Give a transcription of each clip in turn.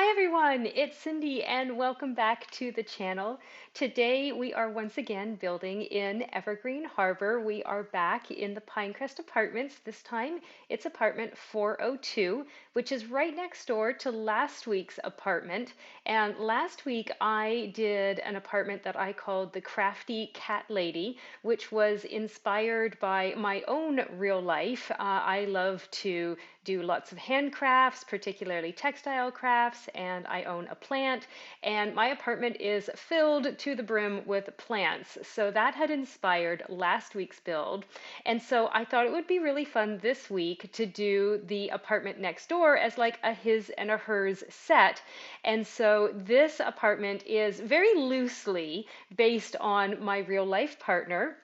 Hi everyone, it's Cindy and welcome back to the channel. Today we are once again building in Evergreen Harbor. We are back in the Pinecrest Apartments. This time it's apartment 402, which is right next door to last week's apartment. And last week I did an apartment that I called the Crafty Cat Lady, which was inspired by my own real life. I love to do lots of handcrafts, particularly textile crafts, and I own a plant, and my apartment is filled to the brim with plants. So that had inspired last week's build. And so I thought it would be really fun this week to do the apartment next door as like a his and a hers set. And so this apartment is very loosely based on my real life partner.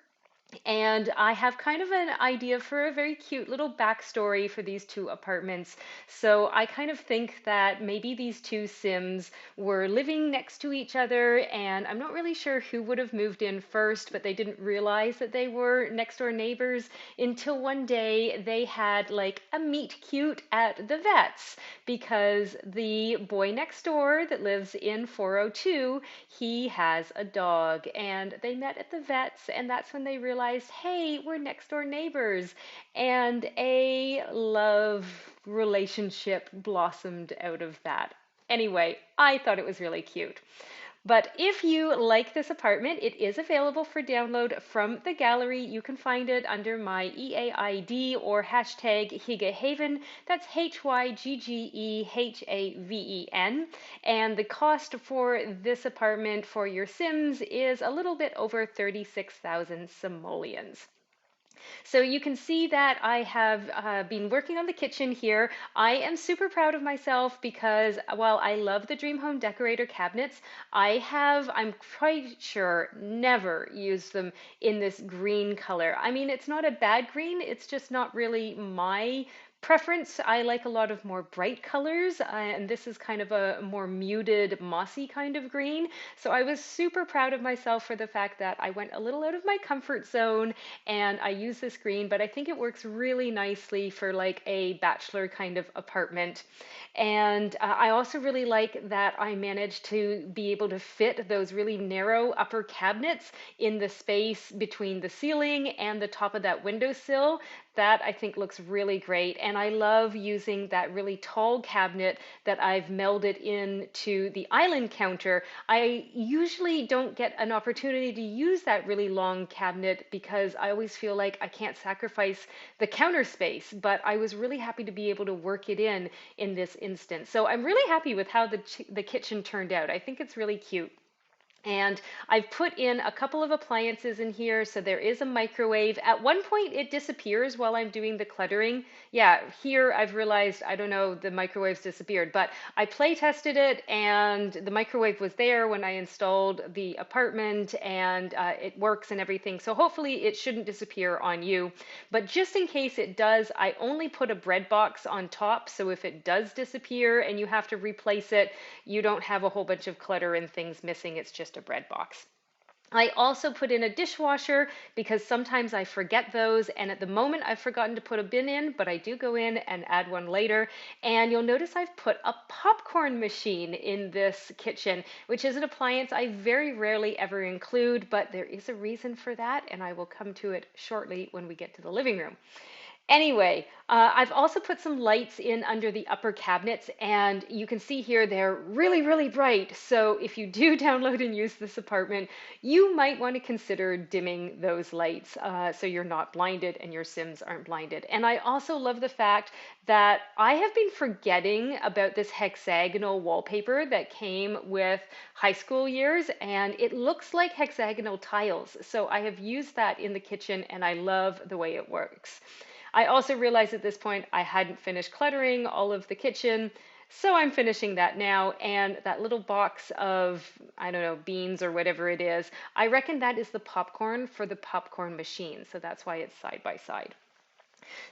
And I have kind of an idea for a very cute little backstory for these two apartments. So I kind of think that maybe these two Sims were living next to each other, and I'm not really sure who would have moved in first, but they didn't realize that they were next door neighbors until one day they had like a meet cute at the vet's because the boy next door that lives in 402, he has a dog, and they met at the vet's, and that's when they realized, hey, we're next door neighbors. And a love relationship blossomed out of that. Anyway, I thought it was really cute. But if you like this apartment, it is available for download from the gallery. You can find it under my EAID or hashtag Hygge. That's HYGGEHAVEN. And the cost for this apartment for your Sims is a little bit over 36,000 simoleons. So you can see that I have been working on the kitchen here. I am super proud of myself because while I love the Dream Home Decorator cabinets, I'm quite sure, never used them in this green color. I mean, it's not a bad green, it's just not really my preference. I like a lot of more bright colors, and this is kind of a more muted, mossy kind of green. So I was super proud of myself for the fact that I went a little out of my comfort zone and I use this green, but I think it works really nicely for like a bachelor kind of apartment. And I also really like that I managed to be able to fit those really narrow upper cabinets in the space between the ceiling and the top of that windowsill. That I think looks really great. And I love using that really tall cabinet that I've melded into the island counter. I usually don't get an opportunity to use that really long cabinet because I always feel like I can't sacrifice the counter space, but I was really happy to be able to work it in this instance. So I'm really happy with how the kitchen turned out. I think it's really cute. And I've put in a couple of appliances in here. So there is a microwave. At one point, it disappears while I'm doing the cluttering. Yeah, here I've realized, I don't know, the microwave's disappeared, but I play tested it and the microwave was there when I installed the apartment, and it works and everything. So hopefully it shouldn't disappear on you. But just in case it does, I only put a bread box on top. So if it does disappear and you have to replace it, you don't have a whole bunch of clutter and things missing. It's just a bread box. I also put in a dishwasher because sometimes I forget those, and at the moment I've forgotten to put a bin in, but I do go in and add one later. And you'll notice I've put a popcorn machine in this kitchen, which is an appliance I very rarely ever include, but there is a reason for that, and I will come to it shortly when we get to the living room. Anyway, I've also put some lights in under the upper cabinets, and you can see here they're really, really bright. So if you do download and use this apartment, you might want to consider dimming those lights so you're not blinded and your Sims aren't blinded. And I also love the fact that I have been forgetting about this hexagonal wallpaper that came with high school years, and it looks like hexagonal tiles. So I have used that in the kitchen, and I love the way it works. I also realized at this point I hadn't finished cluttering all of the kitchen, so I'm finishing that now. And that little box of, I don't know, beans or whatever it is, I reckon that is the popcorn for the popcorn machine. So that's why it's side by side.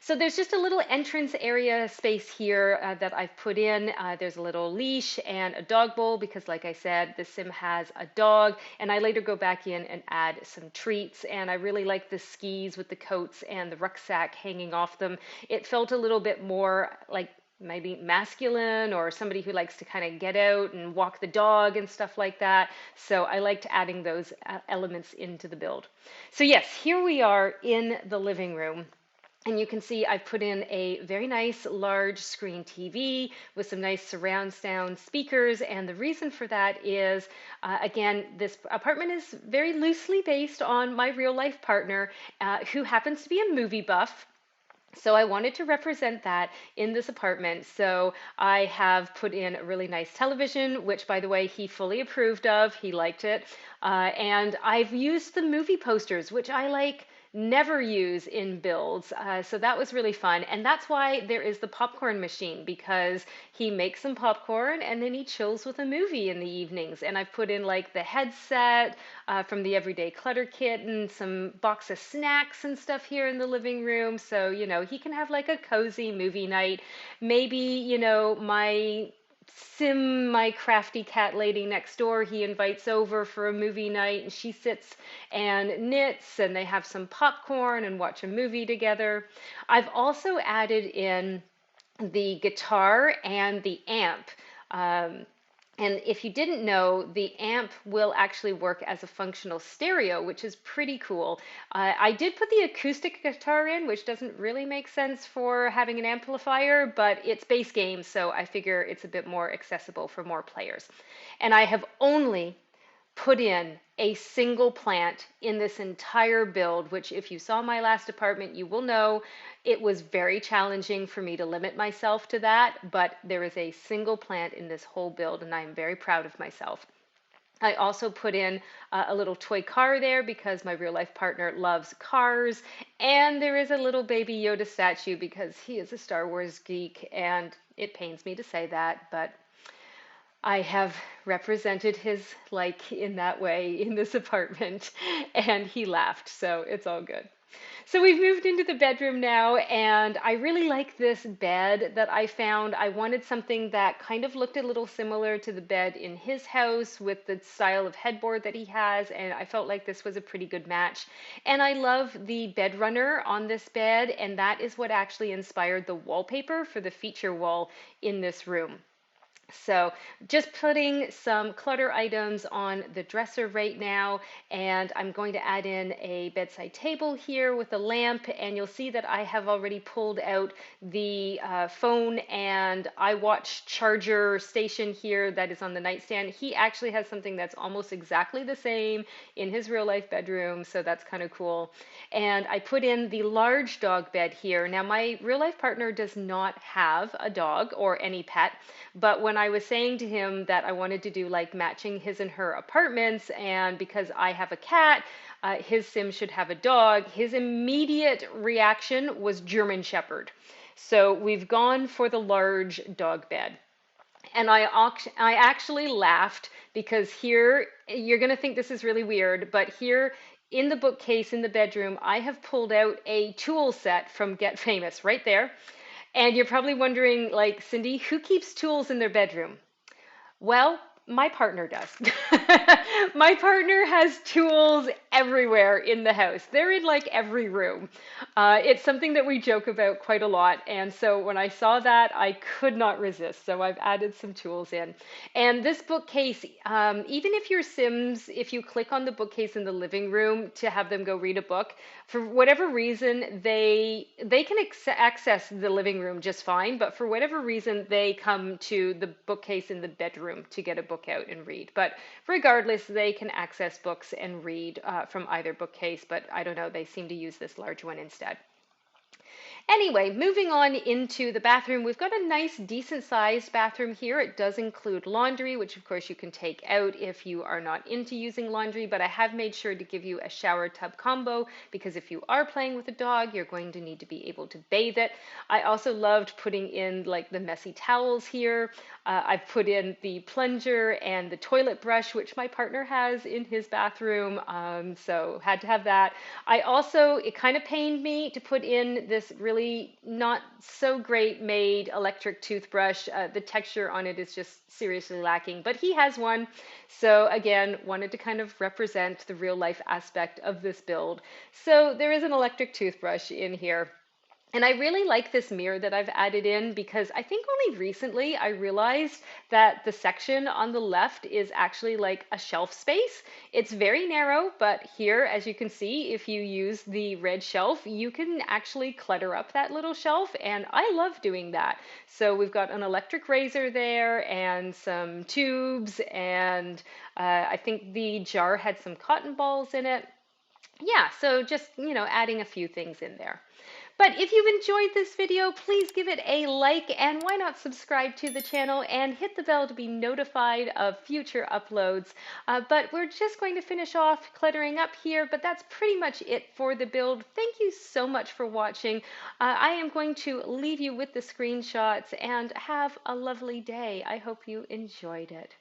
So there's just a little entrance area space here that I've put in. There's a little leash and a dog bowl because, like I said, the Sim has a dog, and I later go back in and add some treats. And I really like the skis with the coats and the rucksack hanging off them. It felt a little bit more like maybe masculine or somebody who likes to kind of get out and walk the dog and stuff like that. So I liked adding those elements into the build. So yes, here we are in the living room. And you can see I've put in a very nice large screen TV with some nice surround sound speakers. And the reason for that is, again, this apartment is very loosely based on my real life partner, who happens to be a movie buff. So I wanted to represent that in this apartment. So I have put in a really nice television, which, by the way, he fully approved of. He liked it. And I've used the movie posters, which I like never use in builds. So that was really fun. And that's why there is the popcorn machine, because he makes some popcorn and then he chills with a movie in the evenings. And I've put in like the headset from the Everyday Clutter Kit and some box of snacks and stuff here in the living room. So, he can have like a cozy movie night. Maybe, my crafty cat lady next door, he invites over for a movie night and she sits and knits and they have some popcorn and watch a movie together. I've also added in the guitar and the amp. And if you didn't know, the amp will actually work as a functional stereo, which is pretty cool. I did put the acoustic guitar in, which doesn't really make sense for having an amplifier, but it's bass game, so I figure it's a bit more accessible for more players. And I have only put in a single plant in this entire build, which if you saw my last apartment, you will know it was very challenging for me to limit myself to that, but there is a single plant in this whole build and I am very proud of myself. I also put in a little toy car there because my real life partner loves cars, and there is a little baby Yoda statue because he is a Star Wars geek, and it pains me to say that, but I have represented his like in that way in this apartment, and he laughed, so it's all good. So we've moved into the bedroom now, and I really like this bed that I found. I wanted something that kind of looked a little similar to the bed in his house with the style of headboard that he has, and I felt like this was a pretty good match. And I love the bed runner on this bed, and that is what actually inspired the wallpaper for the feature wall in this room. So just putting some clutter items on the dresser right now, and I'm going to add in a bedside table here with a lamp, and you'll see that I have already pulled out the phone and iWatch charger station here that is on the nightstand. He actually has something that's almost exactly the same in his real life bedroom, so that's kind of cool. And I put in the large dog bed here. Now my real life partner does not have a dog or any pet, but when I was saying to him that I wanted to do like matching his and her apartments, and because I have a cat, his sim should have a dog, his immediate reaction was German Shepherd. So we've gone for the large dog bed. And I actually laughed because here, you're going to think this is really weird, but here in the bookcase in the bedroom, I have pulled out a tool set from Get Famous right there. And you're probably wondering, like, Cindy, who keeps tools in their bedroom? Well, my partner does. My partner has tools everywhere in the house. They're in like every room. It's something that we joke about quite a lot. And so when I saw that, I could not resist. So I've added some tools in. And this bookcase, even if your Sims, if you click on the bookcase in the living room to have them go read a book, for whatever reason, they can access the living room just fine. But for whatever reason, they come to the bookcase in the bedroom to get a book out and read. But regardless, they can access books and read from either bookcase, but I don't know, they seem to use this large one instead. Anyway, moving on into the bathroom, we've got a nice, decent sized bathroom here. It does include laundry, which of course you can take out if you are not into using laundry, but I have made sure to give you a shower tub combo because if you are playing with a dog, you're going to need to be able to bathe it. I also loved putting in like the messy towels here. I've put in the plunger and the toilet brush, which my partner has in his bathroom, so had to have that. I also, it kind of pained me to put in this really not so great made electric toothbrush. The texture on it is just seriously lacking, but he has one. So again, wanted to kind of represent the real life aspect of this build. So there is an electric toothbrush in here. And I really like this mirror that I've added in because I think only recently I realized that the section on the left is actually like a shelf space. It's very narrow, but here, as you can see, if you use the red shelf, you can actually clutter up that little shelf, and I love doing that. So we've got an electric razor there and some tubes, and I think the jar had some cotton balls in it. Yeah, so just, adding a few things in there. But if you've enjoyed this video, please give it a like, and why not subscribe to the channel and hit the bell to be notified of future uploads. But we're just going to finish off cluttering up here, but that's pretty much it for the build. Thank you so much for watching. I am going to leave you with the screenshots, and have a lovely day. I hope you enjoyed it.